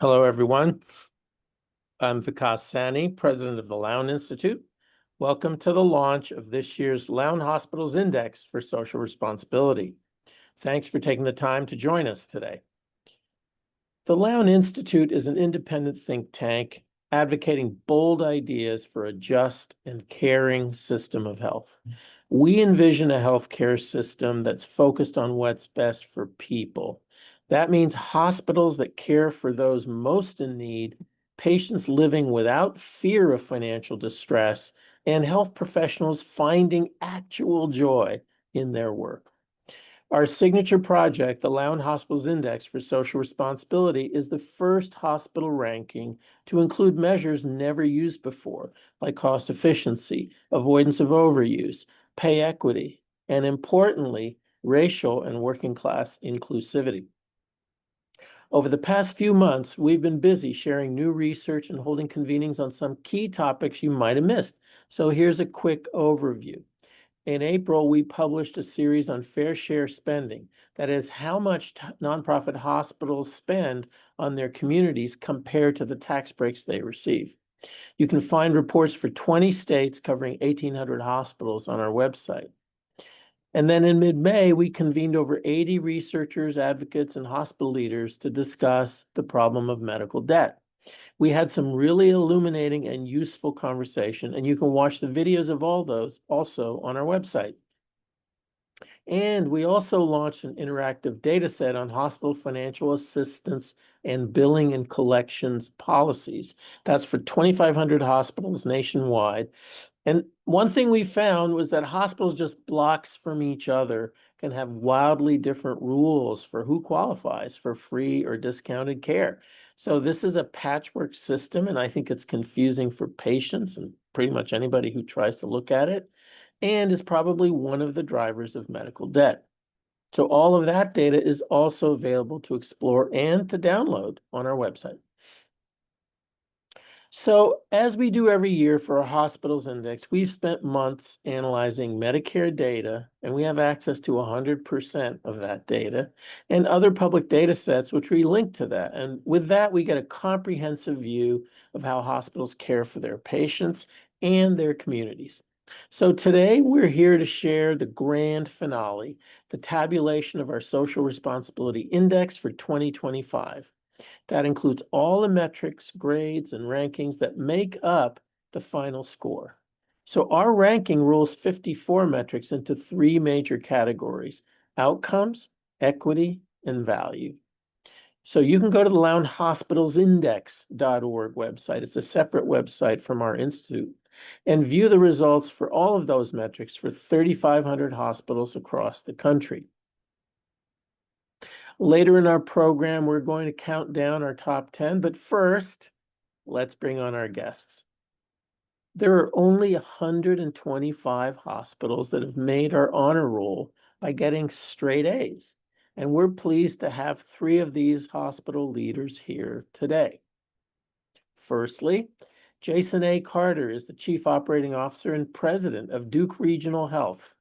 Hello, everyone. I'm Vikas Sani, president of the Lown Institute. Welcome to the launch of this year's Lown Hospitals Index for Social Responsibility. Thanks for taking the time to join us today. The Lown Institute is an independent think tank advocating bold ideas for a just and caring system of health. We envision a healthcare system that's focused on what's best for people. That means hospitals that care for those most in need, patients living without fear of financial distress, and health professionals finding actual joy in their work. Our signature project, the Lown Hospitals Index for Social Responsibility, is the first hospital ranking to include measures never used before, like cost efficiency, avoidance of overuse, pay equity, and importantly, racial and working class inclusivity. Over the past few months, we've been busy sharing new research and holding convenings on some key topics you might have missed. So here's a quick overview. In April, we published a series on fair share spending. That is, how much nonprofit hospitals spend on their communities compared to the tax breaks they receive. You can find reports for 20 states covering 1,800 hospitals on our website. And then in mid-May, we convened over 80 researchers, advocates, and hospital leaders to discuss the problem of medical debt. We had some really illuminating and useful conversation, and you can watch the videos of all those also on our website. And we also launched an interactive data set on hospital financial assistance and billing and collections policies. That's for 2,500 hospitals nationwide. And one thing we found was that hospitals just blocks from each other can have wildly different rules for who qualifies for free or discounted care. So this is a patchwork system, and I think it's confusing for patients and pretty much anybody who tries to look at it, and is probably one of the drivers of medical debt. So all of that data is also available to explore and to download on our website. So as we do every year for our hospitals index, we've spent months analyzing Medicare data, and we have access to 100% of that data and other public data sets, which we link to that. And with that, we get a comprehensive view of how hospitals care for their patients and their communities. So today we're here to share the grand finale, the tabulation of our social responsibility index for 2025. That includes all the metrics, grades, and rankings that make up the final score. So our ranking rolls 54 metrics into three major categories: outcomes, equity, and value. So you can go to the lownhospitalsindex.org website. It's a separate website from our institute, and view the results for all of those metrics for 3,500 hospitals across the country. Later in our program, we're going to count down our top 10, but first, let's bring on our guests. There are only 125 hospitals that have made our honor roll by getting straight A's, and we're pleased to have three of these hospital leaders here today. Firstly, Jason A. Carter is the Chief Operating Officer and President of Duke Regional Health.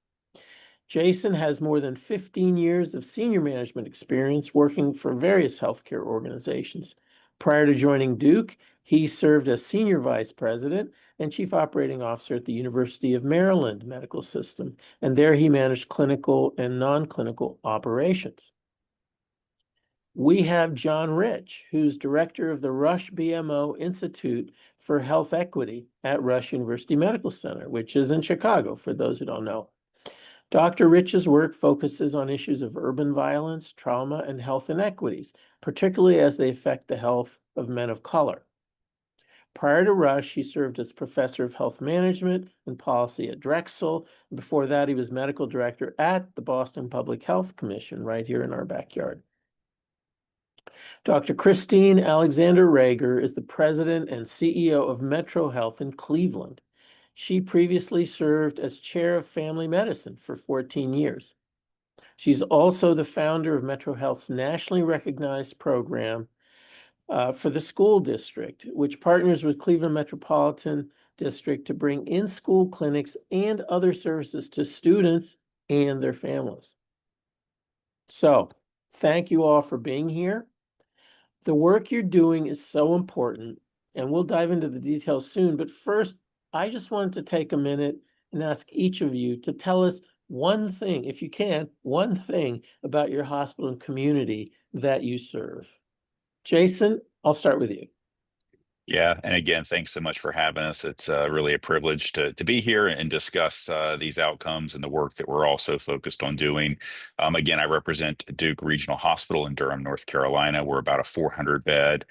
Jason has more than 15 years of senior management experience working for various healthcare organizations. Prior to joining Duke, he served as Senior Vice President and Chief Operating Officer at the University of Maryland Medical System, and there he managed clinical and non-clinical operations. We have John Rich, who's director of the Rush BMO Institute for Health Equity at Rush University Medical Center, which is in Chicago, for those who don't know. Dr. Rich's work focuses on issues of urban violence, trauma, and health inequities, particularly as they affect the health of men of color. Prior to Rush, he served as professor of health management and policy at Drexel. Before that, he was medical director at the Boston Public Health Commission, right here in our backyard. Dr. Christine Alexander Rager is the president and CEO of MetroHealth in Cleveland. She previously served as chair of family medicine for 14 years. She's also the founder of MetroHealth's nationally recognized program for the school district, which partners with Cleveland Metropolitan District to bring in-school clinics and other services to students and their families. So, thank you all for being here. The work you're doing is so important, and we'll dive into the details soon. But first, I just wanted to take a minute and ask each of you to tell us one thing, if you can, one thing about your hospital and community that you serve. Jason, I'll start with you. Yeah, and again, thanks so much for having us. It's really a privilege to be here and discuss these outcomes and the work that we're also focused on doing. Again, I represent Duke Regional Hospital in Durham, North Carolina. We're about a 400-bed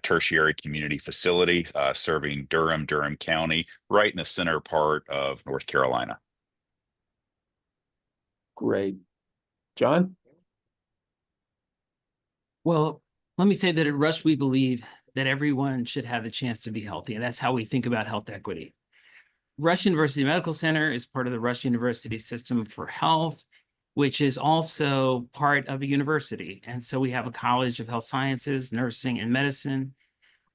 tertiary community facility serving Durham County, right in the center part of North Carolina. Great. John? Well, let me say that at Rush, we believe that everyone should have the chance to be healthy, and that's how we think about health equity. Rush University Medical Center is part of the Rush University System for Health, which is also part of a university. And so we have a College of Health Sciences, Nursing, and Medicine.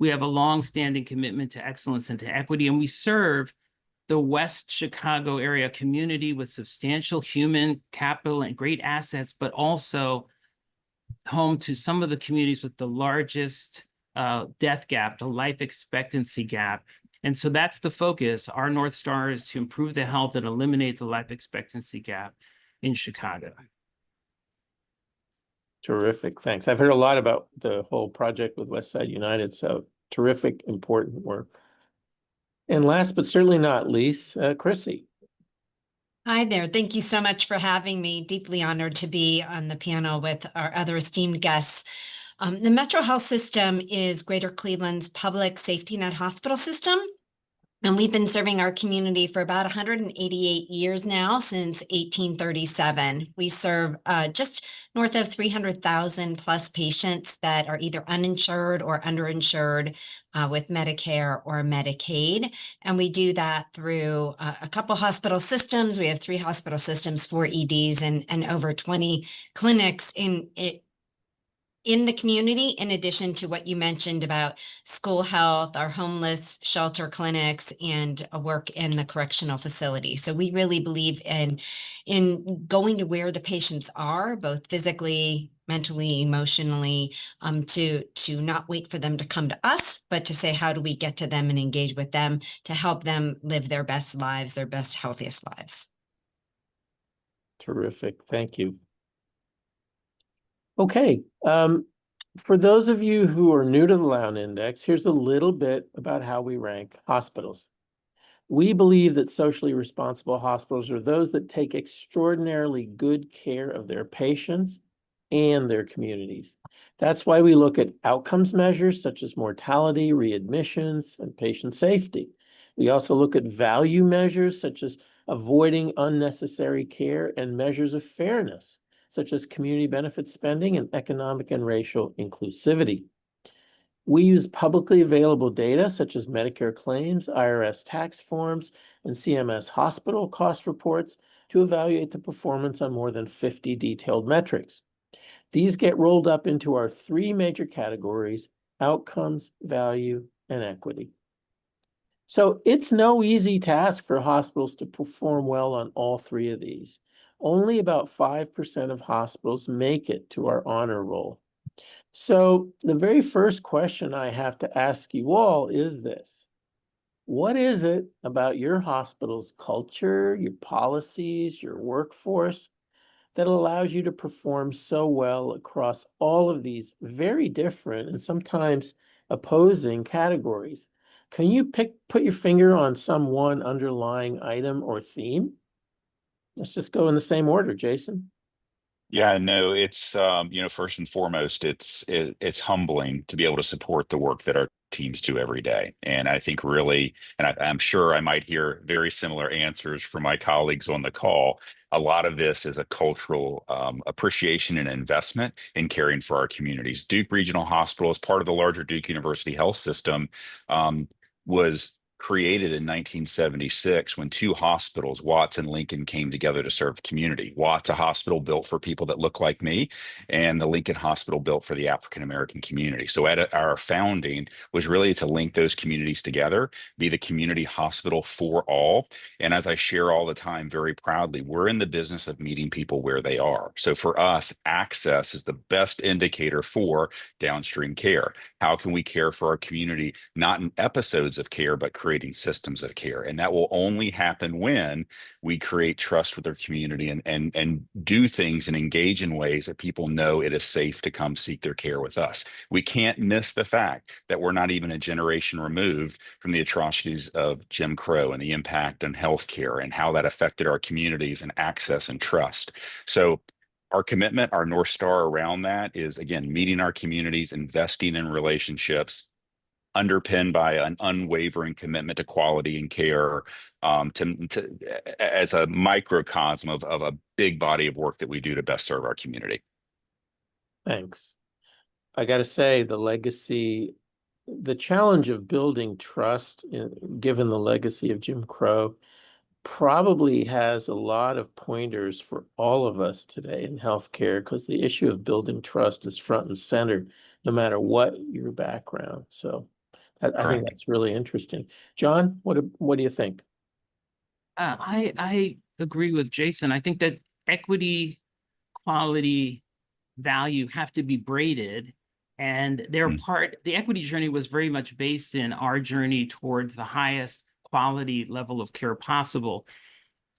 We have a long-standing commitment to excellence and to equity, and we serve the West Chicago area community with substantial human capital and great assets, but also home to some of the communities with the largest death gap, the life expectancy gap. And so that's the focus. Our North Star is to improve the health and eliminate the life expectancy gap in Chicago. Terrific, thanks. I've heard a lot about the whole project with Westside United, so terrific, important work. And last but certainly not least, Chrissy. Hi there. Thank you so much for having me. Deeply honored to be on the panel with our other esteemed guests. The MetroHealth system is Greater Cleveland's public safety net hospital system. And we've been serving our community for about 188 years now, since 1837. We serve just north of 300,000 plus patients that are either uninsured or underinsured with Medicare or Medicaid. And we do that through a couple hospital systems. We have 3 hospital systems, 4 EDs, and over 20 clinics in the community, in addition to what you mentioned about school health, our homeless shelter clinics, and work in the correctional facility. So we really believe in going to where the patients are, both physically, mentally, emotionally, to not wait for them to come to us, but to say, how do we get to them and engage with them to help them live their best lives, their best, healthiest lives. Terrific, thank you. Okay, for those of you who are new to the Lown Index, here's a little bit about how we rank hospitals. We believe that socially responsible hospitals are those that take extraordinarily good care of their patients and their communities. That's why we look at outcomes measures such as mortality, readmissions, and patient safety. We also look at value measures such as avoiding unnecessary care and measures of fairness, such as community benefit spending and economic and racial inclusivity. We use publicly available data such as Medicare claims, IRS tax forms, and CMS hospital cost reports to evaluate the performance on more than 50 detailed metrics. These get rolled up into our 3 major categories: outcomes, value, and equity. So it's no easy task for hospitals to perform well on all 3 of these. Only about 5% of hospitals make it to our honor roll. So the very first question I have to ask you all is this: what is it about your hospital's culture, your policies, your workforce that allows you to perform so well across all of these very different and sometimes opposing categories? Can you put your finger on some one underlying item or theme? Let's just go in the same order, Jason. Yeah, no, it's first and foremost, it's humbling to be able to support the work that our teams do every day. And I think really, and I'm sure I might hear very similar answers from my colleagues on the call. A lot of this is a cultural appreciation and investment in caring for our communities. Duke Regional Hospital, as part of the larger Duke University Health System, was created in 1976 when two hospitals, Watts and Lincoln, came together to serve the community. Watts, a hospital built for people that look like me, and the Lincoln Hospital built for the African American community. So at our founding was really to link those communities together, be the community hospital for all. And as I share all the time, very proudly, we're in the business of meeting people where they are. So for us, access is the best indicator for downstream care. How can we care for our community, not in episodes of care, but creating systems of care? And that will only happen when we create trust with our community and do things and engage in ways that people know it is safe to come seek their care with us. We can't miss the fact that we're not even a generation removed from the atrocities of Jim Crow and the impact on healthcare and how that affected our communities and access and trust. So our commitment, our North Star around that is, again, meeting our communities, investing in relationships, underpinned by an unwavering commitment to quality and care, as a microcosm of a big body of work that we do to best serve our community. Thanks. I got to say, the challenge of building trust, given the legacy of Jim Crow, probably has a lot of pointers for all of us today in healthcare, because the issue of building trust is front and center, no matter what your background. So I think that's really interesting. John, what do you think? I agree with Jason. I think that equity, quality, value have to be braided, and the equity journey was very much based in our journey towards the highest quality level of care possible.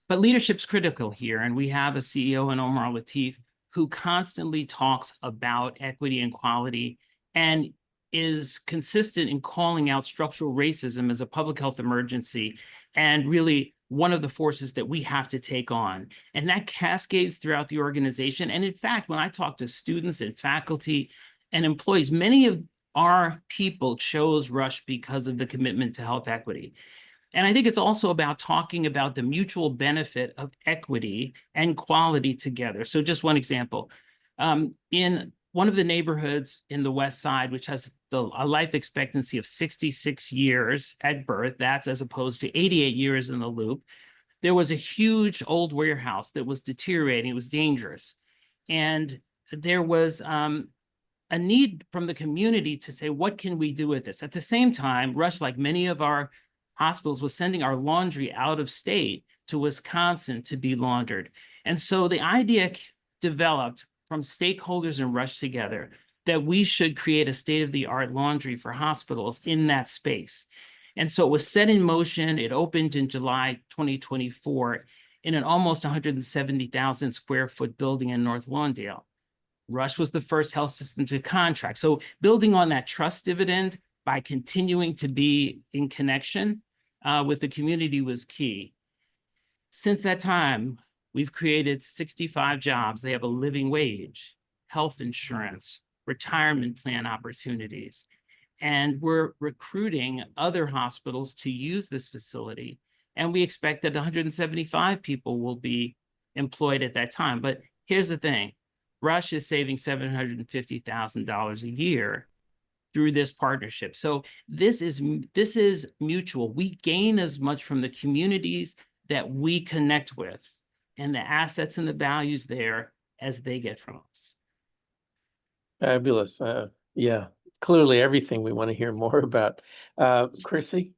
But leadership's critical here, and we have a CEO in Omar Latif who constantly talks about equity and quality and is consistent in calling out structural racism as a public health emergency and really one of the forces that we have to take on. And that cascades throughout the organization. And in fact, when I talk to students and faculty and employees, many of our people chose Rush because of the commitment to health equity. And I think it's also about talking about the mutual benefit of equity and quality together. So just one example, in one of the neighborhoods in the West Side, which has a life expectancy of 66 years at birth, that's as opposed to 88 years in the Loop, there was a huge old warehouse that was deteriorating. It was dangerous. And there was a need from the community to say, what can we do with this? At the same time, Rush, like many of our hospitals, was sending our laundry out of state to Wisconsin to be laundered. And so the idea developed from stakeholders and Rush together that we should create a state-of-the-art laundry for hospitals in that space. And so it was set in motion. It opened in July 2024 in an almost 170,000 square foot building in North Lawndale. Rush was the first health system to contract. So building on that trust dividend by continuing to be in connection with the community was key. Since that time, we've created 65 jobs. They have a living wage, health insurance, retirement plan opportunities. And we're recruiting other hospitals to use this facility. And we expect that 175 people will be employed at that time. But here's the thing, Rush is saving $750,000 a year through this partnership. So this is mutual. We gain as much from the communities that we connect with and the assets and the values there as they get from us. Fabulous. Yeah, clearly everything we want to hear more about. Chrissy?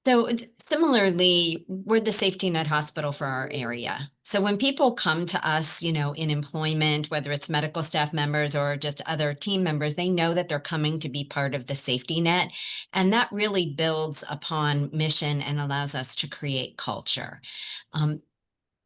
So similarly, we're the safety net hospital for our area. So when people come to us, in employment, whether it's medical staff members or just other team members, they know that they're coming to be part of the safety net. And that really builds upon mission and allows us to create culture.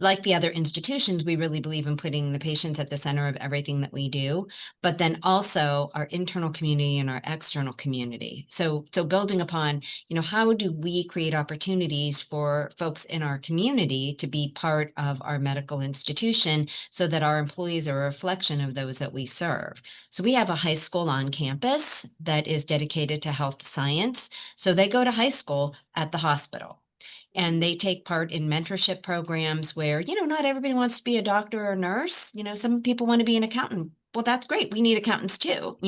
Like the other institutions, we really believe in putting the patients at the center of everything that we do, but then also our internal community and our external community. So building upon, how do we create opportunities for folks in our community to be part of our medical institution so that our employees are a reflection of those that we serve? So we have a high school on campus that is dedicated to health science. So they go to high school at the hospital. And they take part in mentorship programs where, not everybody wants to be a doctor or a nurse. Some people want to be an accountant. Well, that's great. We need accountants too.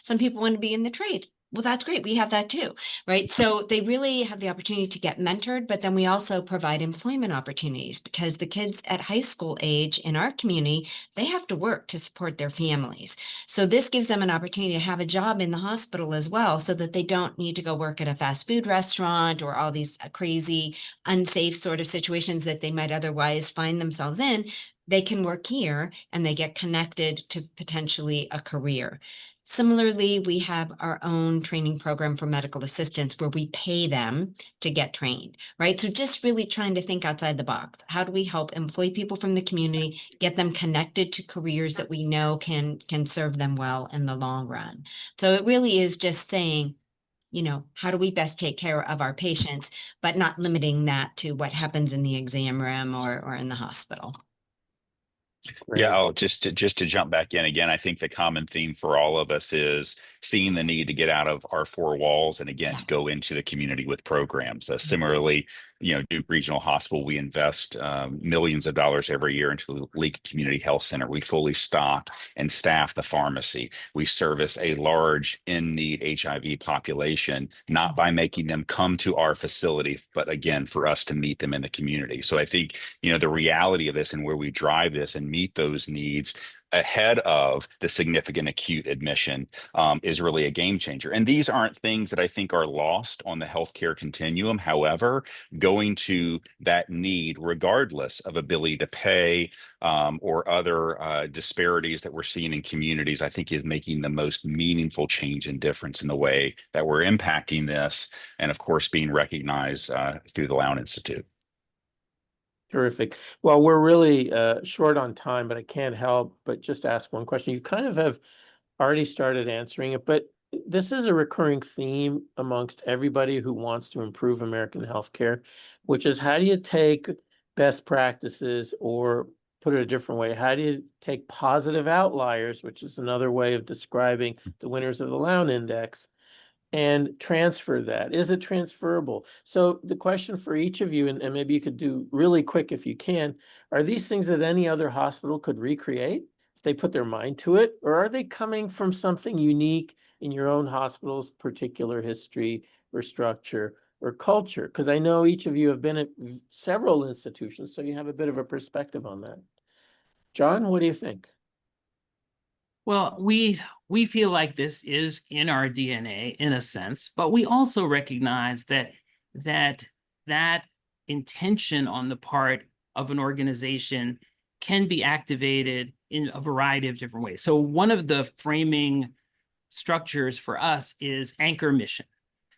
Some people want to be in the trade. Well, that's great. We have that too, right? So they really have the opportunity to get mentored, but then we also provide employment opportunities because the kids at high school age in our community, they have to work to support their families. So this gives them an opportunity to have a job in the hospital as well, so that they don't need to go work at a fast food restaurant or all these crazy, unsafe sort of situations that they might otherwise find themselves in. They can work here and they get connected to potentially a career. Similarly, we have our own training program for medical assistants where we pay them to get trained, right? So just really trying to think outside the box. How do we help employ people from the community, get them connected to careers that we know can serve them well in the long run? So it really is just saying, how do we best take care of our patients, but not limiting that to what happens in the exam room or in the hospital. Yeah, Great. just to jump back in again, I think the common theme for all of us is seeing the need to get out of our four walls and again Yeah. go into the community with programs. Mhm. Similarly, Duke Regional Hospital, we invest millions of dollars every year into the Leak Community Health Center. We fully stock and staff the pharmacy. We service a large in-need HIV population, not by making them come to our facility, but again, for us to meet them in the community. So I think, the reality of this and where we drive this and meet those needs ahead of the significant acute admission is really a game changer. And these aren't things that I think are lost on the healthcare continuum. However, going to that need, regardless of ability to pay or other disparities that we're seeing in communities, I think is making the most meaningful change and difference in the way that we're impacting this. And of course, being recognized through the Lown Institute. Terrific. Well, we're really short on time, but I can't help but just ask one question. You kind of have already started answering it, but this is a recurring theme amongst everybody who wants to improve American healthcare, which is how do you take best practices, or put it a different way, how do you take positive outliers, which is another way of describing the winners of the Lown Index, and transfer that? Is it transferable? So the question for each of you, and maybe you could do really quick if you can, are these things that any other hospital could recreate if they put their mind to it? Or are they coming from something unique in your own hospital's particular history or structure or culture? Because I know each of you have been at several institutions, so you have a bit of a perspective on that. John, what do you think? Well, we feel like this is in our DNA in a sense, but we also recognize that intention on the part of an organization can be activated in a variety of different ways. So one of the framing structures for us is anchor mission.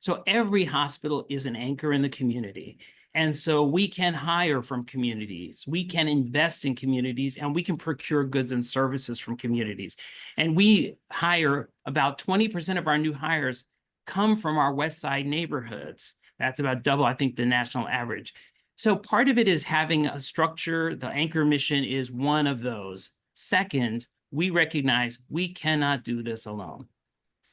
So every hospital is an anchor in the community. And so we can hire from communities, we can invest in communities, and we can procure goods and services from communities. And we hire about 20% of our new hires come from our West Side neighborhoods. That's about double, I think, the national average. So part of it is having a structure. The anchor mission is one of those. Second, we recognize we cannot do this alone.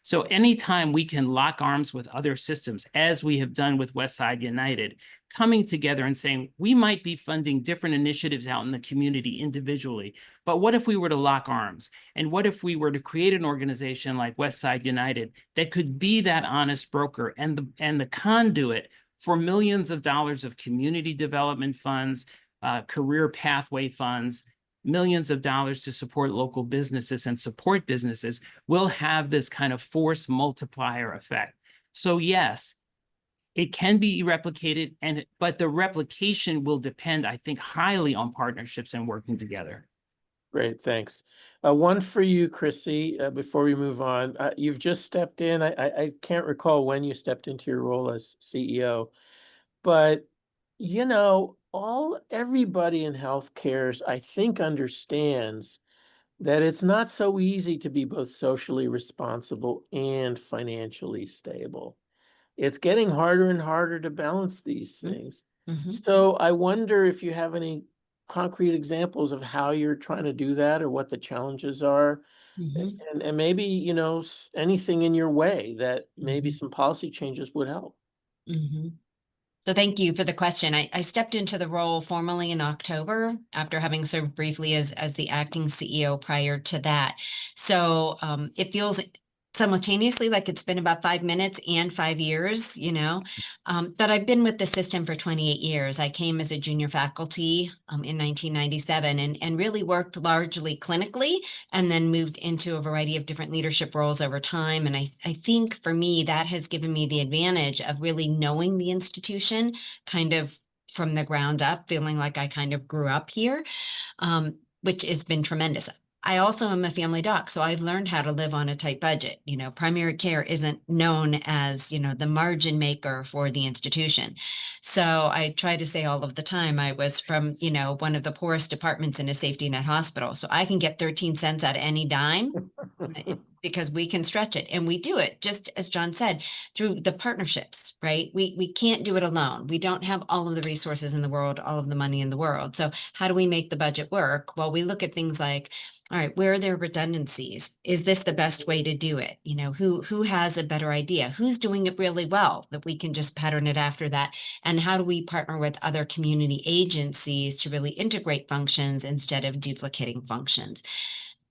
So anytime we can lock arms with other systems, as we have done with Westside United, coming together and saying, we might be funding different initiatives out in the community individually, but what if we were to lock arms? And what if we were to create an organization like Westside United that could be that honest broker and the conduit for millions of dollars of community development funds, career pathway funds, millions of dollars to support local businesses and support businesses, will have this kind of force multiplier effect. So yes, it can be replicated, but the replication will depend, I think, highly on partnerships and working together. Great, thanks. One for you, Chrissy, before we move on. You've just stepped in. I can't recall when you stepped into your role as CEO, but everybody in healthcare, I think, understands that it's not so easy to be both socially responsible and financially stable. It's getting harder and harder to balance these things. Mm-hmm. So I wonder if you have any concrete examples of how you're trying to do that, or what the challenges are. Mm-hmm. And maybe, anything in your way that maybe Mm-hmm. some policy changes would help. Mm-hmm. So thank you for the question. I stepped into the role formally in October after having served briefly as the acting CEO prior to that. So it feels simultaneously, like it's been about 5 minutes and 5 years, but I've been with the system for 28 years. I came as a junior faculty in 1997 and really worked largely clinically and then moved into a variety of different leadership roles over time. And I think for me, that has given me the advantage of really knowing the institution kind of from the ground up, feeling like I kind of grew up here, which has been tremendous. I also am a family doc, so I've learned how to live on a tight budget. Primary care isn't known as, the margin maker for the institution. So I try to say all of the time, I was from, one of the poorest departments in a safety net hospital. So I can get 13 cents out of any dime because we can stretch it. And we do it, just as John said, through the partnerships, right? We can't do it alone. We don't have all of the resources in the world, all of the money in the world. So how do we make the budget work? Well, we look at things like, all right, where are there redundancies? Is this the best way to do it? Who has a better idea? Who's doing it really well that we can just pattern it after that? And how do we partner with other community agencies to really integrate functions instead of duplicating functions?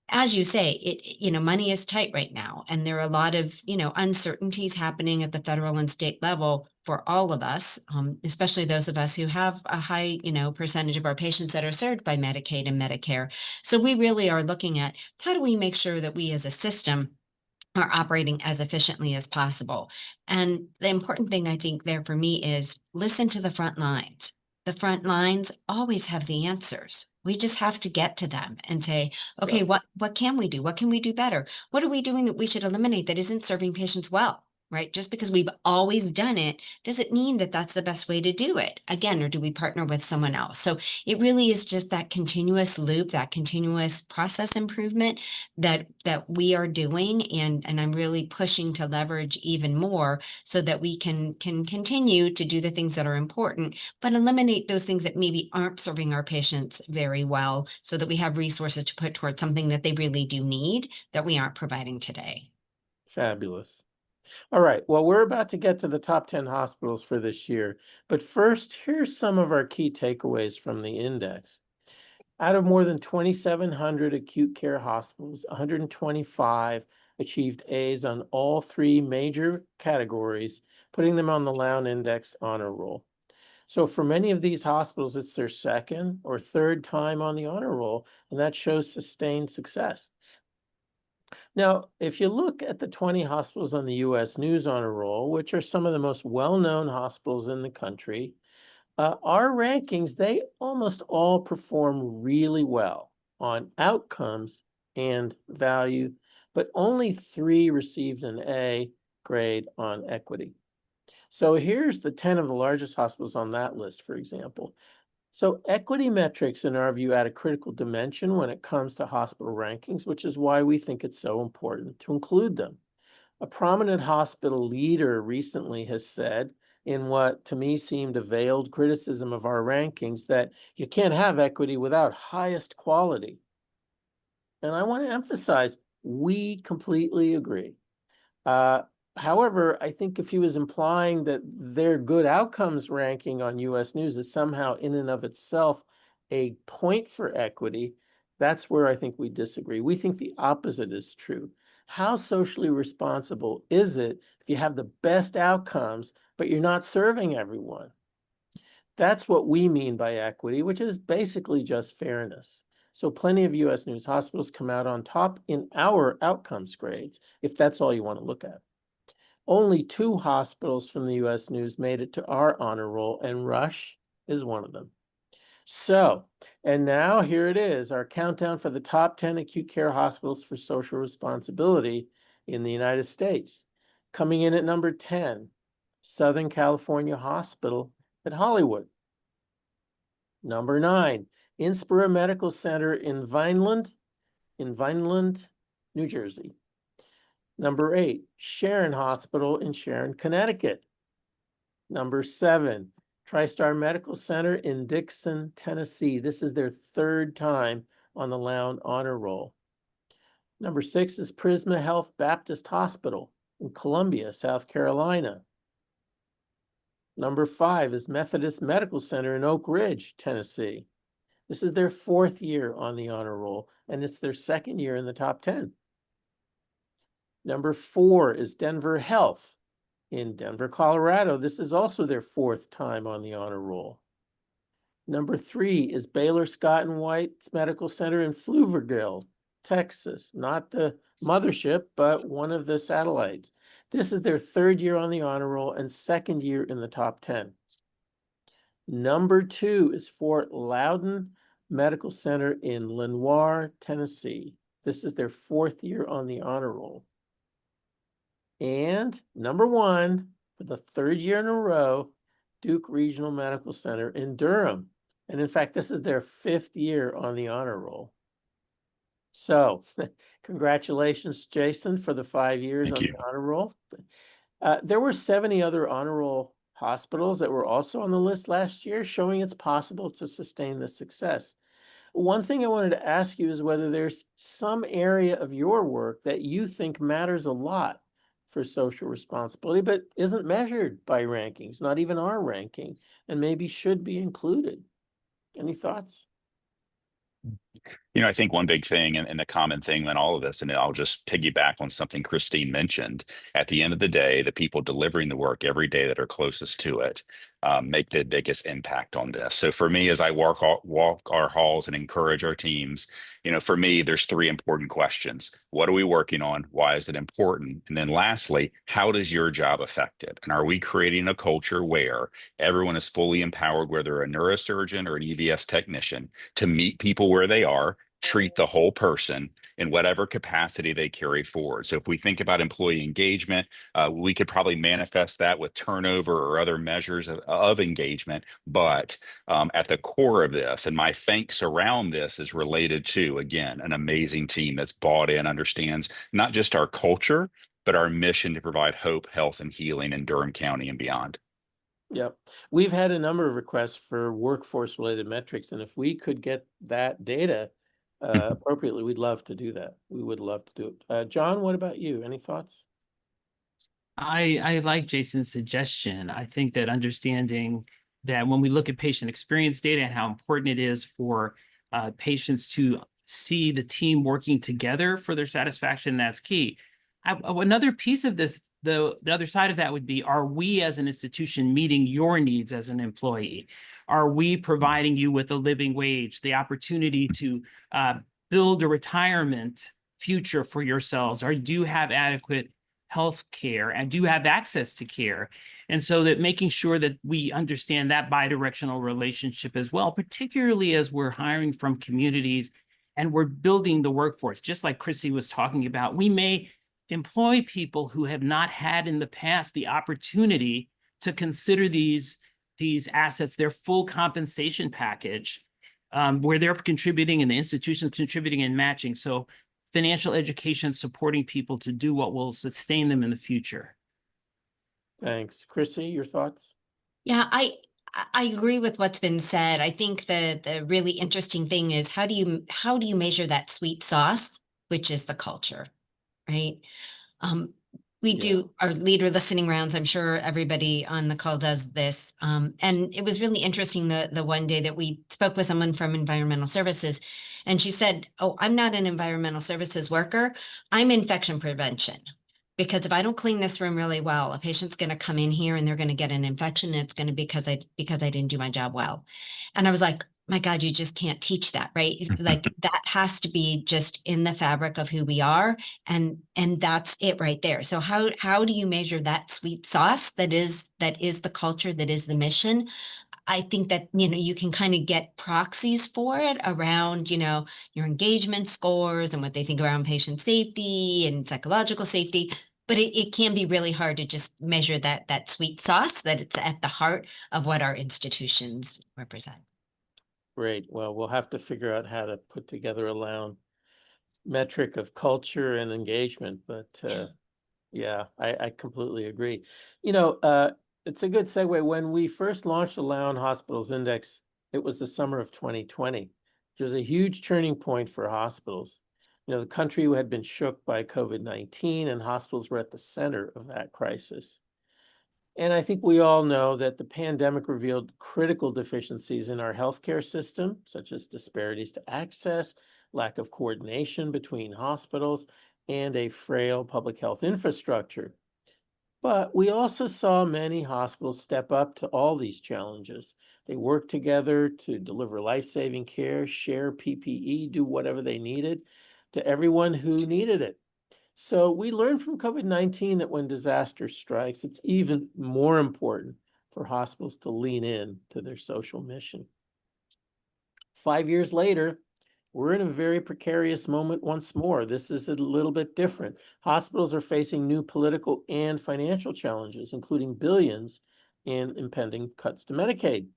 As you say, money is tight right now, and there are a lot of, uncertainties happening at the federal and state level for all of us, especially those of us who have a high, percentage of our patients that are served by Medicaid and Medicare. So we really are looking at how do we make sure that we as a system are operating as efficiently as possible. And the important thing I think there for me is listen to the front lines. The front lines always have the answers. We just have to get to them and say, okay, what can we do? What can we do better? What are we doing that we should eliminate that isn't serving patients well? Right? Just because we've always done it, does it mean that that's the best way to do it? Again, or do we partner with someone else? So it really is just that continuous loop, that continuous process improvement that we are doing, and I'm really pushing to leverage even more so that we can continue to do the things that are important, but eliminate those things that maybe aren't serving our patients very well, so that we have resources to put towards something that they really do need that we aren't providing today. Fabulous. All right, well, we're about to get to the top 10 hospitals for this year, but first, here's some of our key takeaways from the index. Out of more than 2,700 acute care hospitals, 125 achieved A's on all 3 major categories, putting them on the Lown Index Honor Roll. So for many of these hospitals, it's their second or third time on the honor roll, and that shows sustained success. Now, if you look at the 20 hospitals on the U.S. News Honor Roll, which are some of the most well-known hospitals in the country, our rankings, they almost all perform really well on outcomes and value, but only 3 received an A grade on equity. So here's the 10 of the largest hospitals on that list, for example. So equity metrics, in our view, add a critical dimension when it comes to hospital rankings, which is why we think it's so important to include them. A prominent hospital leader recently has said, in what to me seemed a veiled criticism of our rankings, that you can't have equity without highest quality. And I want to emphasize, we completely agree. However, I think if he was implying that their good outcomes ranking on US News is somehow in and of itself a point for equity, that's where I think we disagree. We think the opposite is true. How socially responsible is it if you have the best outcomes, but you're not serving everyone? That's what we mean by equity, which is basically just fairness. So plenty of US News hospitals come out on top in our outcomes grades, if that's all you want to look at. Only 2 hospitals from the US News made it to our honor roll, and Rush is one of them. So, and now here it is, our countdown for the top 10 acute care hospitals for social responsibility in the United States. Coming in at number 10, Southern California Hospital at Hollywood. Number 9, Inspira Medical Center in Vineland, New Jersey. Number 8, Sharon Hospital in Sharon, Connecticut. Number 7, TriStar Medical Center in Dixon, Tennessee. This is their 3rd time on the Lown Honor Roll. Number 6 is Prisma Health Baptist Hospital in Columbia, South Carolina. Number 5 is Methodist Medical Center in Oak Ridge, Tennessee. This is their 4th year on the honor roll, and it's their 2nd year in the top 10. Number 4 is Denver Health in Denver, Colorado. This is also their 4th time on the honor roll. Number 3 is Baylor Scott and White's Medical Center in Pflugerville, Texas, not the mothership, but one of the satellites. This is their 3rd year on the honor roll and 2nd year in the top 10. Number 2 is Fort Loudoun Medical Center in Lenoir, Tennessee. This is their 4th year on the honor roll. And number 1, for the 3rd year in a row, Duke Regional Medical Center in Durham. And in fact, this is their 5th year on the honor roll. So congratulations, Jason, for the 5 years Thank on you. the honor roll. There were 70 other honor roll hospitals that were also on the list last year, showing it's possible to sustain this success. One thing I wanted to ask you is whether there's some area of your work that you think matters a lot for social responsibility, but isn't measured by rankings, not even our ranking, and maybe should be included. Any thoughts? I think one big thing and the common thing in all of this, and I'll just piggyback on something Christine mentioned, at the end of the day, the people delivering the work every day that are closest to it make the biggest impact on this. So for me, as I walk our halls and encourage our teams, for me, there's 3 important questions. What are we working on? Why is it important? And then lastly, how does your job affect it? And are we creating a culture where everyone is fully empowered, whether a neurosurgeon or an EVS technician, to meet people where they are, treat the whole person in whatever capacity they carry forward? So if we think about employee engagement, we could probably manifest that with turnover or other measures of engagement. But at the core of this, and my thanks around this is related to, again, an amazing team that's bought in, understands not just our culture, but our mission to provide hope, health, and healing in Durham County and beyond. Yep. We've had a number of requests for workforce related metrics, and if we could get that data appropriately, we'd love to do that. We would love to do it. John, what about you? Any thoughts? I like Jason's suggestion. I think that understanding that when we look at patient experience data and how important it is for patients to see the team working together for their satisfaction, that's key. Another piece of this, the other side of that would be, are we as an institution meeting your needs as an employee? Are we providing you with a living wage, the opportunity to build a retirement future for yourselves? Or do you have adequate health care and do you have access to care? And so that making sure that we understand that bidirectional relationship as well, particularly as we're hiring from communities and we're building the workforce, just like Chrissy was talking about. We may employ people who have not had in the past the opportunity to consider these assets, their full compensation package, where they're contributing and the institution's contributing and matching. So financial education, supporting people to do what will sustain them in the future. Thanks. Chrissy, your thoughts? Yeah, I agree with what's been said. I think the really interesting thing is how do you measure that sweet sauce, which is the culture, right? We do our leader listening rounds. I'm sure everybody on the call does this. And it was really interesting the one day that we spoke with someone from environmental services, and she said, "Oh, I'm not an environmental services worker. I'm infection prevention. Because if I don't clean this room really well, a patient's going to come in here and they're going to get an infection, and it's going to be because I didn't do my job well." And I was like, my God, you just can't teach that, right? Like that has to be just in the fabric of who we are. And that's it right there. So how do you measure that sweet sauce that is the culture, that is the mission? I think that, you can kind of get proxies for it around, your engagement scores and what they think around patient safety and psychological safety. But it can be really hard to just measure that sweet sauce, that it's at the heart of what our institutions represent. Great. Well, we'll have to figure out how to put together a Lown metric of culture and engagement. But yeah, I completely agree. It's a good segue. When we first launched the Lown Hospitals Index, it was the summer of 2020, which was a huge turning point for hospitals. The country had been shook by COVID-19, and hospitals were at the center of that crisis. And I think we all know that the pandemic revealed critical deficiencies in our healthcare system, such as disparities to access, lack of coordination between hospitals, and a frail public health infrastructure. But we also saw many hospitals step up to all these challenges. They worked together to deliver life-saving care, share PPE, do whatever they needed to everyone who needed it. So we learned from COVID-19 that when disaster strikes, it's even more important for hospitals to lean in to their social mission. 5 years later, we're in a very precarious moment once more. This is a little bit different. Hospitals are facing new political and financial challenges, including billions in impending cuts to Medicaid.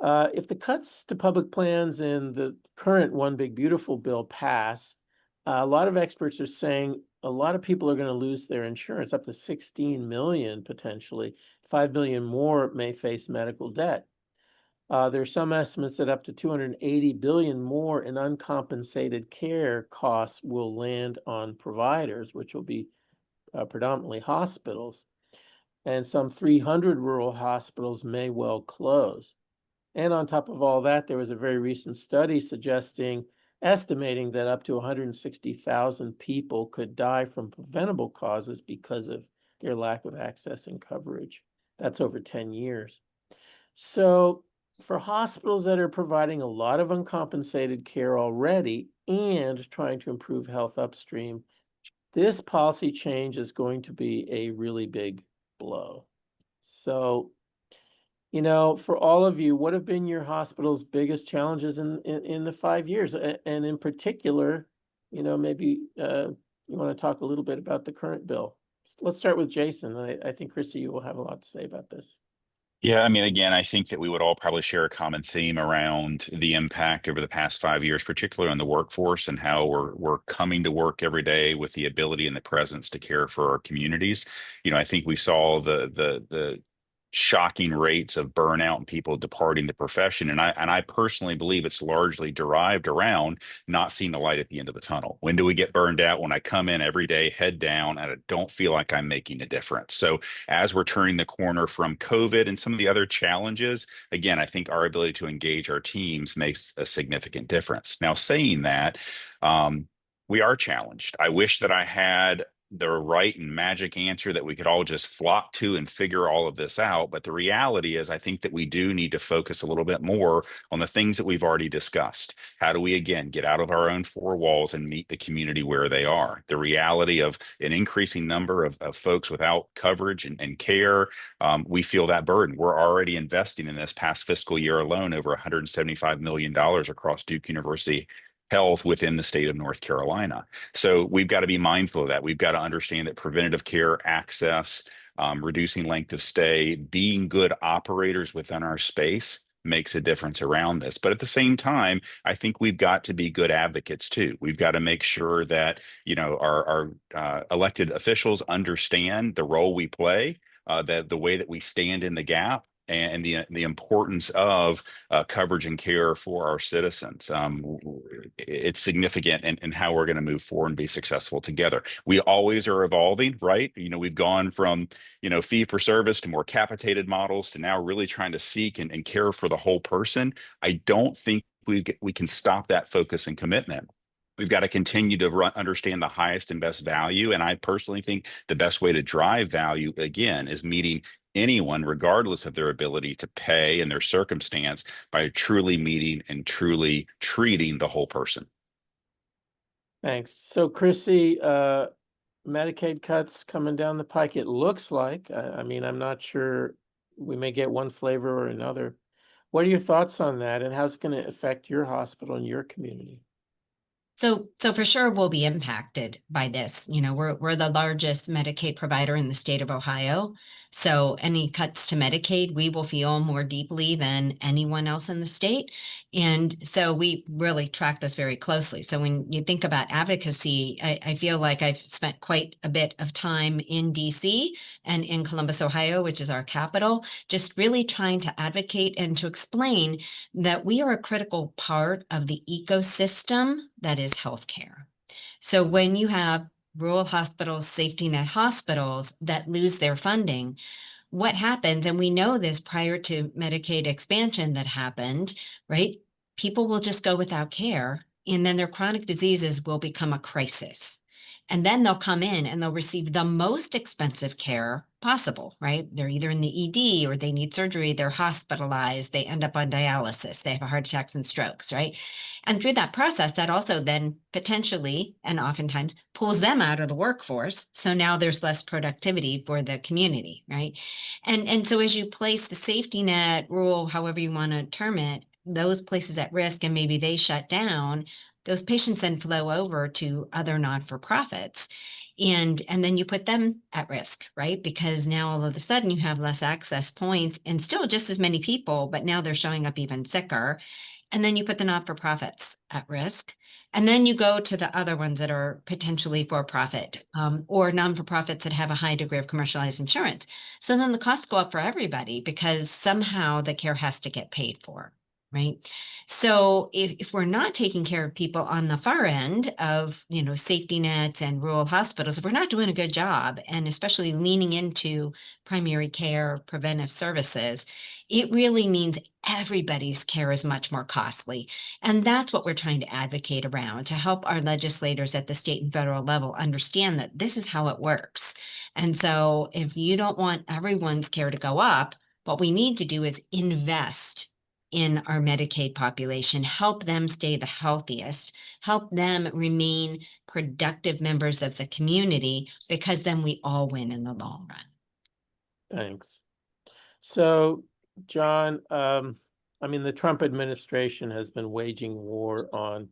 If the cuts to public plans in the current One Big Beautiful bill pass, a lot of experts are saying a lot of people are going to lose their insurance, up to 16 million potentially. 5 million more may face medical debt. There are some estimates that up to 280 billion more in uncompensated care costs will land on providers, which will be predominantly hospitals. And some 300 rural hospitals may well close. And on top of all that, there was a very recent study estimating that up to 160,000 people could die from preventable causes because of their lack of access and coverage. That's over 10 years. So for hospitals that are providing a lot of uncompensated care already and trying to improve health upstream, this policy change is going to be a really big blow. So, for all of you, what have been your hospital's biggest challenges in the 5 years? And in particular, maybe you want to talk a little bit about the current bill. Let's start with Jason. I think, Chrissy, you will have a lot to say about this. Yeah, I mean, again, I think that we would all probably share a common theme around the impact over the past 5 years, particularly on the workforce and how we're coming to work every day with the ability and the presence to care for our communities. I think we saw the shocking rates of burnout and people departing the profession, and I personally believe it's largely derived around not seeing the light at the end of the tunnel. When do we get burned out? When I come in every day, head down, and I don't feel like I'm making a difference. So as we're turning the corner from COVID and some of the other challenges, again, I think our ability to engage our teams makes a significant difference. Now, saying that, we are challenged. I wish that I had the right and magic answer that we could all just flock to and figure all of this out. But the reality is, I think that we do need to focus a little bit more on the things that we've already discussed. How do we, again, get out of our own four walls and meet the community where they are? The reality of an increasing number of folks without coverage and care, we feel that burden. We're already investing in this past fiscal year alone over $175 million across Duke University Health within the state of North Carolina. So we've got to be mindful of that. We've got to understand that preventative care access, reducing length of stay, being good operators within our space makes a difference around this. But at the same time, I think we've got to be good advocates too. We've got to make sure that, our elected officials understand the role we play, that the way that we stand in the gap, and the importance of coverage and care for our citizens. It's significant in how we're going to move forward and be successful together. We always are evolving, right? We've gone from, fee for service to more capitated models to now really trying to seek and care for the whole person. I don't think we can stop that focus and commitment. We've got to continue to understand the highest and best value. And I personally think the best way to drive value, again, is meeting anyone, regardless of their ability to pay and their circumstance, by truly meeting and truly treating the whole person. Thanks. So, Chrissy, Medicaid cuts coming down the pike, it looks like. I'm not sure, we may get one flavor or another. What are your thoughts on that, and how's it going to affect your hospital and your community? So for sure we'll be impacted by this. We're the largest Medicaid provider in the state of Ohio. So any cuts to Medicaid, we will feel more deeply than anyone else in the state. And so we really track this very closely. So when you think about advocacy, I feel like I've spent quite a bit of time in DC and in Columbus, Ohio, which is our capital, just really trying to advocate and to explain that we are a critical part of the ecosystem that is healthcare. So when you have rural hospitals, safety net hospitals that lose their funding, what happens, and we know this prior to Medicaid expansion that happened, right? People will just go without care, and then their chronic diseases will become a crisis. And then they'll come in and they'll receive the most expensive care possible, right? They're either in the ED or they need surgery, they're hospitalized, they end up on dialysis, they have heart attacks and strokes, right? And through that process, that also then potentially and oftentimes pulls them out of the workforce. So now there's less productivity for the community, right? And so as you place the safety net rule, however you want to term it, those places at risk and maybe they shut down, those patients then flow over to other not-for-profits. And then you put them at risk, right? Because now all of a sudden you have less access points and still just as many people, but now they're showing up even sicker. And then you put the not-for-profits at risk. And then you go to the other ones that are potentially for-profit or non-for-profits that have a high degree of commercialized insurance. So then the costs go up for everybody because somehow the care has to get paid for. Right. So if we're not taking care of people on the far end of, safety nets and rural hospitals, if we're not doing a good job, and especially leaning into primary care, preventive services, it really means everybody's care is much more costly. And that's what we're trying to advocate around to help our legislators at the state and federal level understand that this is how it works. And so if you don't want everyone's care to go up, what we need to do is invest in our Medicaid population, help them stay the healthiest, help them remain productive members of the community, because then we all win in the long run. Thanks. So, John, the Trump administration has been waging war on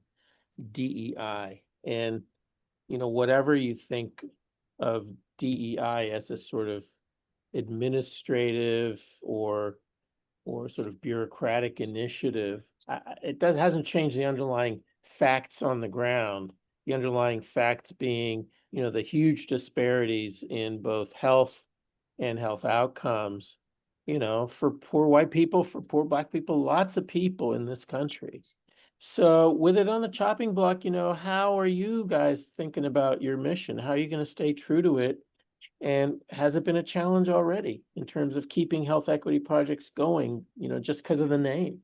DEI, and, whatever you think of DEI as a sort of administrative or sort of bureaucratic initiative, it hasn't changed the underlying facts on the ground. The underlying facts being, the huge disparities in both health and health outcomes, for poor white people, for poor Black people, lots of people in this country. So with it on the chopping block, how are you guys thinking about your mission? How are you going to stay true to it? And has it been a challenge already in terms of keeping health equity projects going, just because of the name?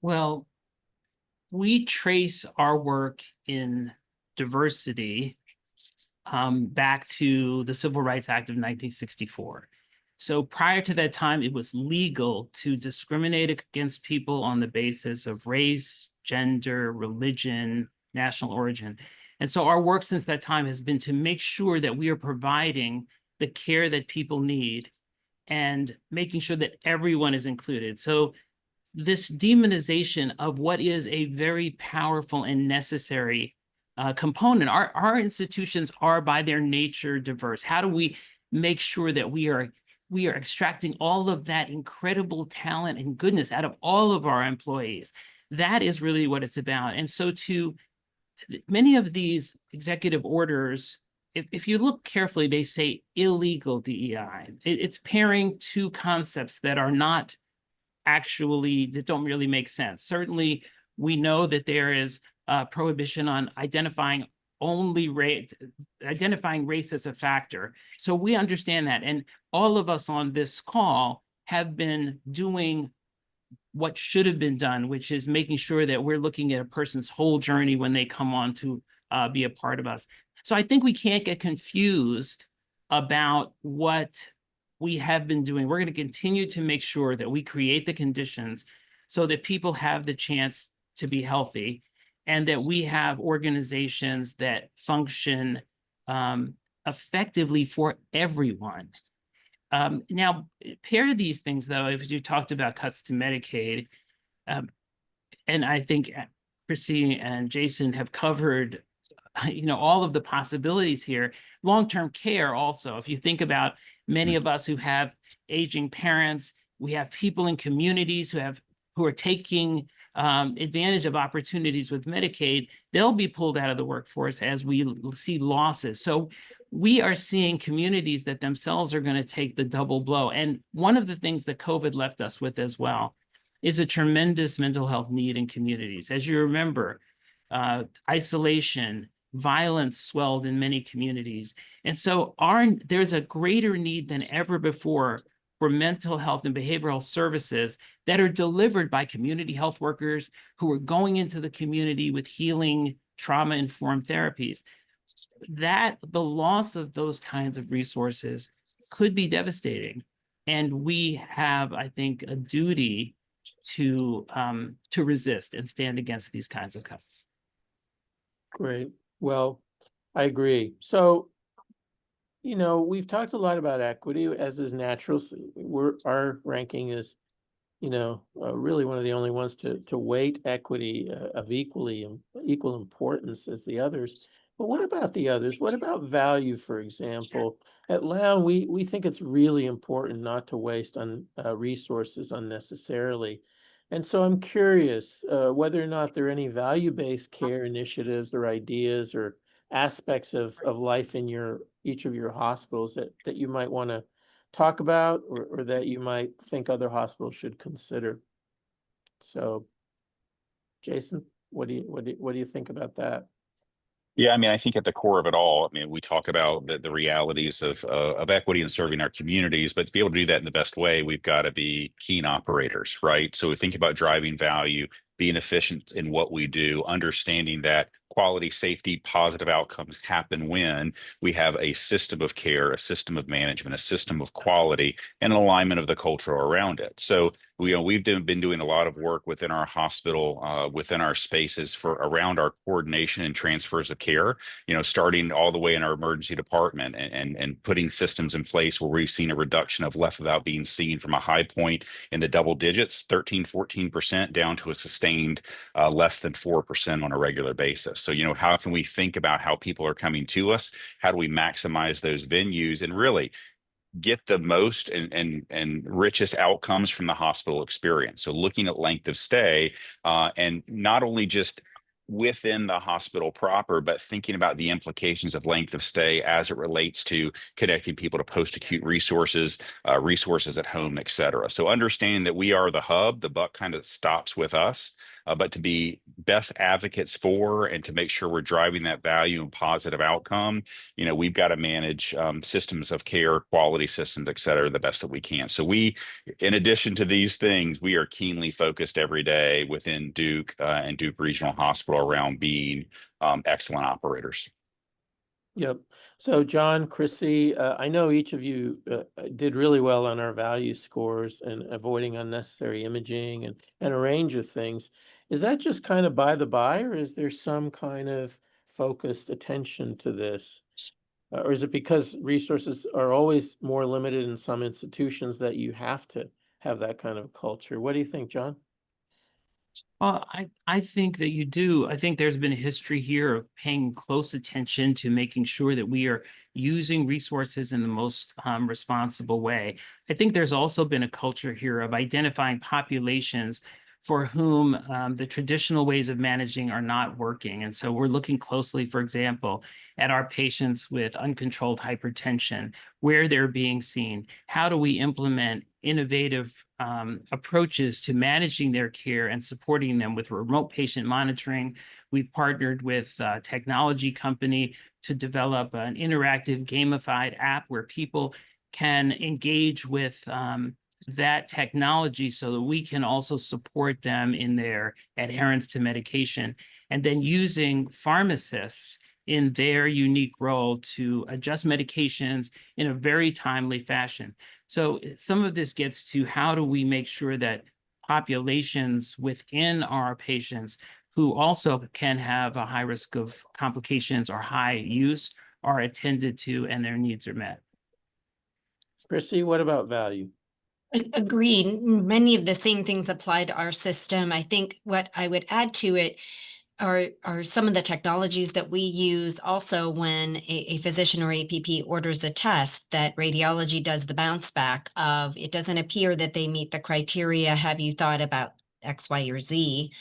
Well, we trace our work in diversity back to the Civil Rights Act of 1964. So prior to that time, it was legal to discriminate against people on the basis of race, gender, religion, national origin. And so our work since that time has been to make sure that we are providing the care that people need and making sure that everyone is included. So this demonization of what is a very powerful and necessary component. Our institutions are by their nature diverse. How do we make sure that we are extracting all of that incredible talent and goodness out of all of our employees? That is really what it's about. And so to many of these executive orders, if you look carefully, they say illegal DEI. It's pairing two concepts that are not actually, that don't really make sense. Certainly, we know that there is a prohibition on identifying race as a factor. So we understand that. And all of us on this call have been doing what should have been done, which is making sure that we're looking at a person's whole journey when they come on to be a part of us. So I think we can't get confused about what we have been doing. We're going to continue to make sure that we create the conditions so that people have the chance to be healthy and that we have organizations that function effectively for everyone. Now, pair these things, though, if you talked about cuts to Medicaid, and I think Chrissy and Jason have covered, all of the possibilities here. Long-term care also, if you think about many of us who have aging parents, we have people in communities who are taking advantage of opportunities with Medicaid, they'll be pulled out of the workforce as we see losses. So we are seeing communities that themselves are going to take the double blow. And one of the things that COVID left us with as well is a tremendous mental health need in communities. As you remember, isolation, violence swelled in many communities. And so there's a greater need than ever before for mental health and behavioral services that are delivered by community health workers who are going into the community with healing, trauma-informed therapies. That the loss of those kinds of resources could be devastating. And we have, I think, a duty to resist and stand against these kinds of cuts. Great. Well, I agree. So, you know, we've talked a lot about equity, as is natural. Our ranking is, you know, really one of the only ones to weight equity of equal importance as the others. But what about the others? What about value, for example? At Lown, we think it's really important not to waste on resources unnecessarily. And so I'm curious whether or not there are any value-based care initiatives or ideas or aspects of life in each of your hospitals that you might want to talk about or that you might think other hospitals should consider. So, Jason, what do you think about that? Yeah, I mean, I think at the core of it all, I mean, we talk about the realities of equity and serving our communities, but to be able to do that in the best way, we've got to be keen operators, right? So we think about driving value, being efficient in what we do, understanding that quality, safety, positive outcomes happen when we have a system of care, a system of management, a system of quality, and an alignment of the culture around it. So we've been doing a lot of work within our hospital, within our spaces for around our coordination and transfers of care, you know, starting all the way in our emergency department and putting systems in place where we've seen a reduction of left without being seen from a high point in the double digits, 13, 14% down to a sustained less than 4% on a regular basis. So, you know, how can we think about how people are coming to us? How do we maximize those venues and really get the most and richest outcomes from the hospital experience? So looking at length of stay and not only just within the hospital proper, but thinking about the implications of length of stay as it relates to connecting people to post-acute resources, resources at home, et cetera. So understanding that we are the hub, the buck kind of stops with us, but to be best advocates for and to make sure we're driving that value and positive outcome, you know, we've got to manage systems of care, quality systems, et cetera, the best that we can. So we, in addition to these things, we are keenly focused every day within Duke and Duke Regional Hospital around being excellent operators. Yep. So John, Chrissy, I know each of you did really well on our value scores and avoiding unnecessary imaging and a range of things. Is that just kind of by the by, or is there some kind of focused attention to this? Or is it because resources are always more limited in some institutions that you have to have that kind of culture? What do you think, John? Well, I think that you do. I think there's been a history here of paying close attention to making sure that we are using resources in the most responsible way. I think there's also been a culture here of identifying populations for whom the traditional ways of managing are not working. And so we're looking closely, for example, at our patients with uncontrolled hypertension, where they're being seen. How do we implement innovative approaches to managing their care and supporting them with remote patient monitoring? We've partnered with a technology company to develop an interactive gamified app where people can engage with that technology so that we can also support them in their adherence to medication, and then using pharmacists in their unique role to adjust medications in a very timely fashion. So some of this gets to how do we make sure that populations within our patients who also can have a high risk of complications or high use are attended to and their needs are met. Chrissy, what about value? Agreed. Many of the same things apply to our system. I think what I would add to it are some of the technologies that we use also when a physician or APP orders a test, that radiology does the bounce back of, it doesn't appear that they meet the criteria. Have you thought about X, Y, or Z?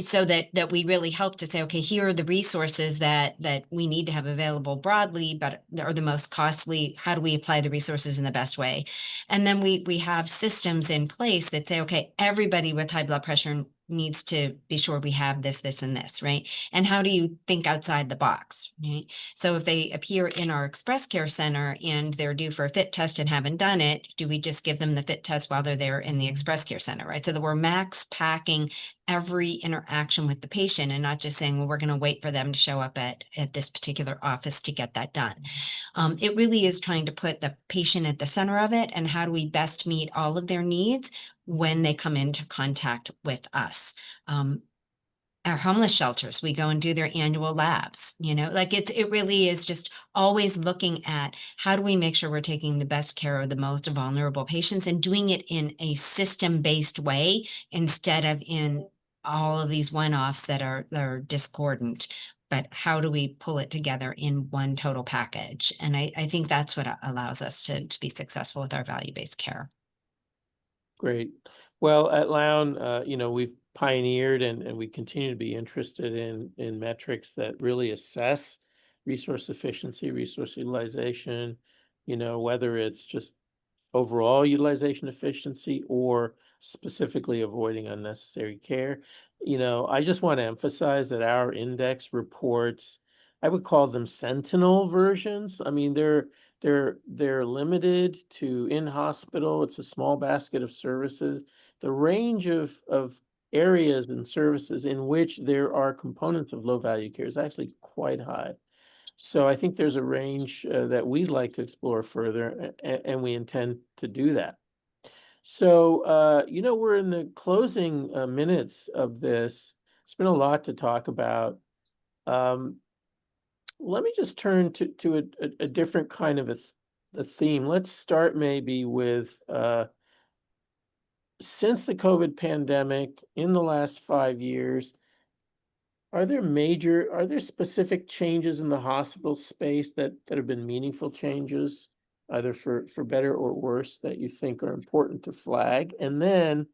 So that we really help to say, okay, here are the resources that we need to have available broadly, but are the most costly. How do we apply the resources in the best way? And then we have systems in place that say, okay, everybody with high blood pressure needs to be sure we have this, this, and this, right? And how do you think outside the box, right? So if they appear in our express care center and they're due for a fit test and haven't done it, do we just give them the fit test while they're there in the express care center, right? So that we're max packing every interaction with the patient and not just saying, well, we're going to wait for them to show up at this particular office to get that done. It really is trying to put the patient at the center of it, and how do we best meet all of their needs when they come into contact with us. Our homeless shelters, we go and do their annual labs, like it really is just always looking at how do we make sure we're taking the best care of the most vulnerable patients and doing it in a system-based way instead of in all of these one-offs that are discordant. But how do we pull it together in one total package? And I think that's what allows us to be successful with our value-based care. Great. Well, at Lown, we've pioneered and we continue to be interested in metrics that really assess resource efficiency, resource utilization, whether it's just overall utilization efficiency or specifically avoiding unnecessary care. I just want to emphasize that our index reports, I would call them sentinel versions. I mean, they're limited to in-hospital. It's a small basket of services. The range of areas and services in which there are components of low value care is actually quite high. So I think there's a range that we'd like to explore further, and we intend to do that. So, we're in the closing minutes of this. It's been a lot to talk about. Let me just turn to a different kind of a theme. Let's start maybe with since the COVID pandemic in the last 5 years, are there specific changes in the hospital space that have been meaningful changes, either for better or worse, that you think are important to flag? And then,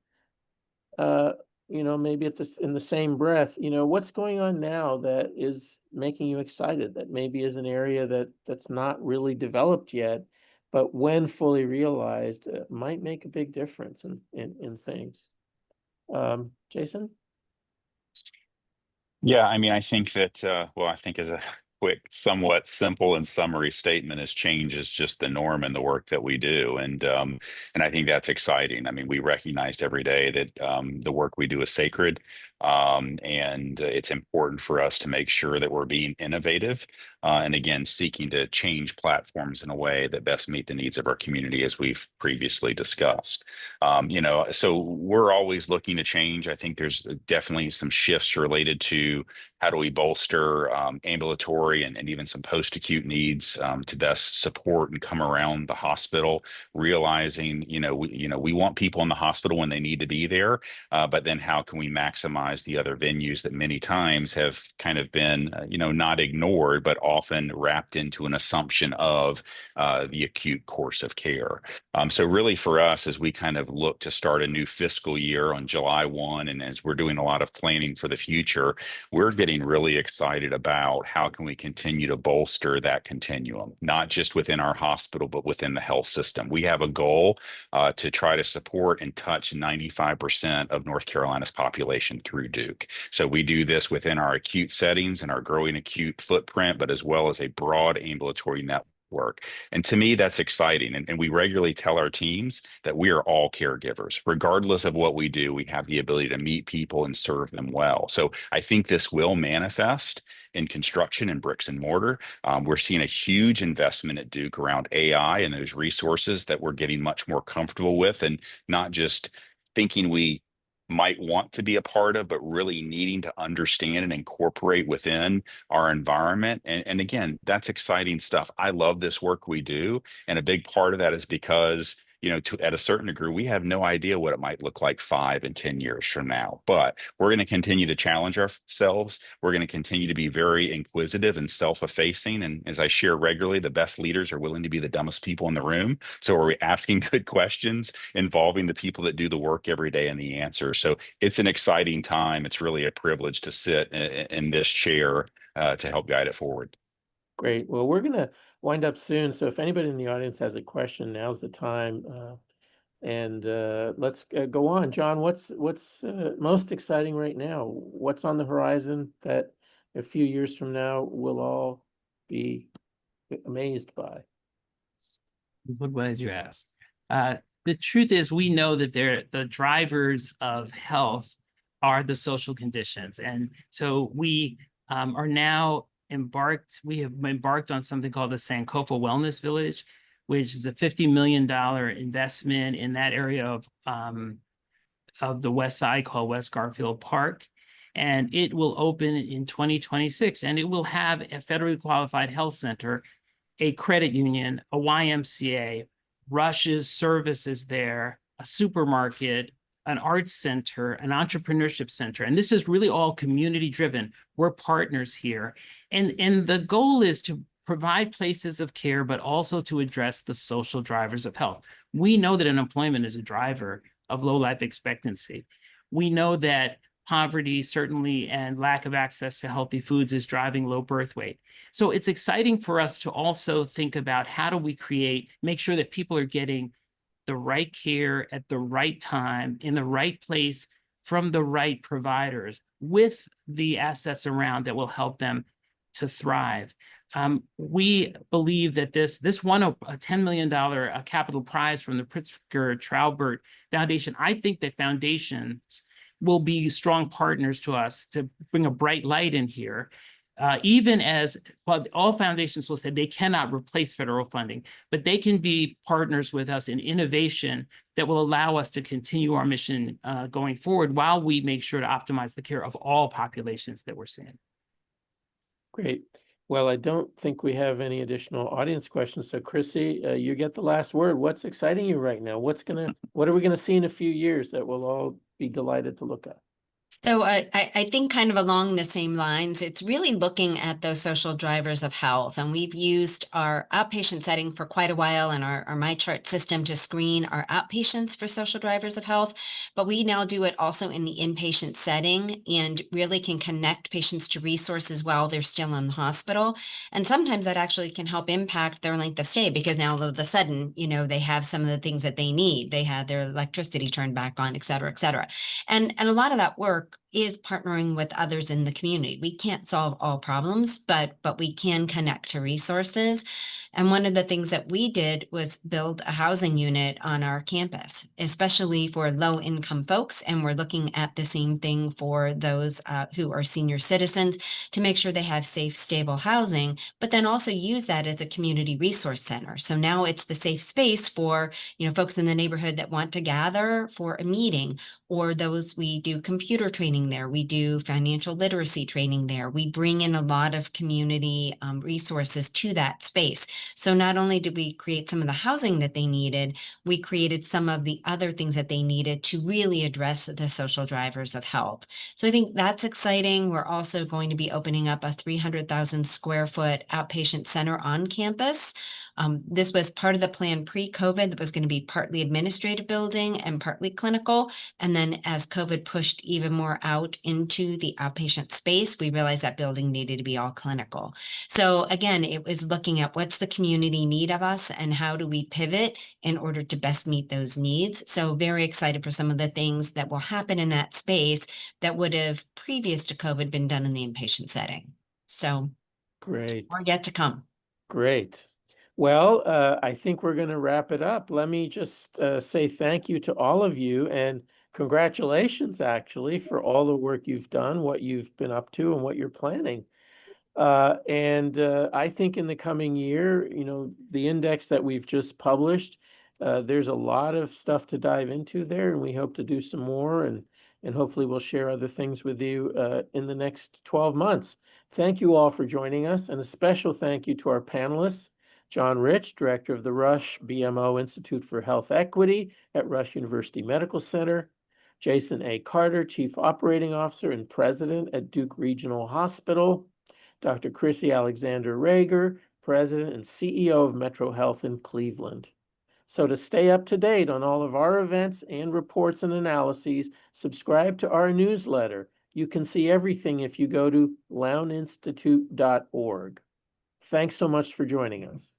maybe in the same breath, what's going on now that is making you excited, that maybe is an area that's not really developed yet, but when fully realized, might make a big difference in things. Jason? Yeah, I mean, I think that, I think as a quick, somewhat simple and summary statement is change is just the norm in the work that we do. And I think that's exciting. I mean, we recognized every day that the work we do is sacred. And it's important for us to make sure that we're being innovative and again, seeking to change platforms in a way that best meet the needs of our community, as we've previously discussed. So we're always looking to change. I think there's definitely some shifts related to how do we bolster ambulatory and even some post-acute needs to best support and come around the hospital, realizing, we want people in the hospital when they need to be there, but then how can we maximize the other venues that many times have kind of been, not ignored, but often wrapped into an assumption of the acute course of care. So really for us, as we kind of look to start a new fiscal year on July 1, and as we're doing a lot of planning for the future, we're getting really excited about how can we continue to bolster that continuum, not just within our hospital, but within the health system. We have a goal to try to support and touch 95% of North Carolina's population through Duke. So we do this within our acute settings and our growing acute footprint, but as well as a broad ambulatory network. And to me, that's exciting. And we regularly tell our teams that we are all caregivers. Regardless of what we do, we have the ability to meet people and serve them well. So I think this will manifest in construction and bricks and mortar. We're seeing a huge investment at Duke around AI and those resources that we're getting much more comfortable with, and not just thinking we might want to be a part of, but really needing to understand and incorporate within our environment. And again, that's exciting stuff. I love this work we do. And a big part of that is because, at a certain degree, we have no idea what it might look like 5 and 10 years from now. But we're going to continue to challenge ourselves. We're going to continue to be very inquisitive and self-effacing. And as I share regularly, the best leaders are willing to be the dumbest people in the room. So are we asking good questions involving the people that do the work every day and the answers? So it's an exciting time. It's really a privilege to sit in this chair to help guide it forward. Great. Well, we're going to wind up soon. So if anybody in the audience has a question, now's the time. And let's go on. John, what's most exciting right now? What's on the horizon that a few years from now we'll all be amazed by? I'm glad you asked. The truth is, we know that the drivers of health are the social conditions. And so we are now we have embarked on something called the Sankofa Wellness Village, which is a $50 million investment in that area of the West Side called West Garfield Park. And it will open in 2026, and it will have a federally qualified health center, a credit union, a YMCA, Rush's services there, a supermarket, an arts center, an entrepreneurship center. And this is really all community driven. We're partners here. And the goal is to provide places of care, but also to address the social drivers of health. We know that unemployment is a driver of low life expectancy. We know that poverty, certainly, and lack of access to healthy foods is driving low birth weight. So it's exciting for us to also think about how do we make sure that people are getting the right care at the right time, in the right place, from the right providers, with the assets around that will help them to thrive. We believe that this won a $10 million capital prize from the Pritzker Traubert Foundation. I think that foundations will be strong partners to us to bring a bright light in here. Even as, well, all foundations will say they cannot replace federal funding, but they can be partners with us in innovation that will allow us to continue our mission going forward, while we make sure to optimize the care of all populations that we're seeing. Great. Well, I don't think we have any additional audience questions. So Chrissy, you get the last word. What's exciting you right now? What are we gonna see in a few years that we'll all be delighted to look at? So I think kind of along the same lines, it's really looking at those social drivers of health. And we've used our outpatient setting for quite a while and our MyChart system to screen our outpatients for social drivers of health. But we now do it also in the inpatient setting, and really can connect patients to resources while they're still in the hospital. And sometimes that actually can help impact their length of stay, because now all of a sudden, they have some of the things that they need. They had their electricity turned back on, et cetera, et cetera. And a lot of that work is partnering with others in the community. We can't solve all problems, but we can connect to resources. And one of the things that we did was build a housing unit on our campus, especially for low income folks. And we're looking at the same thing for those who are senior citizens, to make sure they have safe, stable housing, but then also use that as a community resource center. So now it's the safe space for, folks in the neighborhood that want to gather for a meeting, or those, we do computer training there. We do financial literacy training there. We bring in a lot of community resources to that space. So not only did we create some of the housing that they needed, we created some of the other things that they needed to really address the social drivers of health. So I think that's exciting. We're also going to be opening up a 300,000 square foot outpatient center on campus. This was part of the plan pre-COVID that was going to be partly administrative building and partly clinical. And then as COVID pushed even more out into the outpatient space, we realized that building needed to be all clinical. So again, it was looking at what's the community need of us and how do we pivot in order to best meet those needs. So very excited for some of the things that will happen in that space that would have previous to COVID been done in the inpatient setting. So Great. more yet to come. Great. Well, I think we're going to wrap it up. Let me just say thank you to all of you, and congratulations, actually, for all the work you've done, what you've been up to, and what you're planning. I think in the coming year, the index that we've just published, there's a lot of stuff to dive into there, and we hope to do some more, and hopefully we'll share other things with you in the next 12 months. Thank you all for joining us, and a special thank you to our panelists, John Rich, Director of the Rush BMO Institute for Health Equity at Rush University Medical Center, Jason A. Carter, Chief Operating Officer and President at Duke Regional Hospital, Dr. Chrissy Alexander Rager, President and CEO of MetroHealth in Cleveland. So to stay up to date on all of our events and reports and analyses, subscribe to our newsletter. You can see everything if you go to lowninstitute.org. Thanks so much for joining us.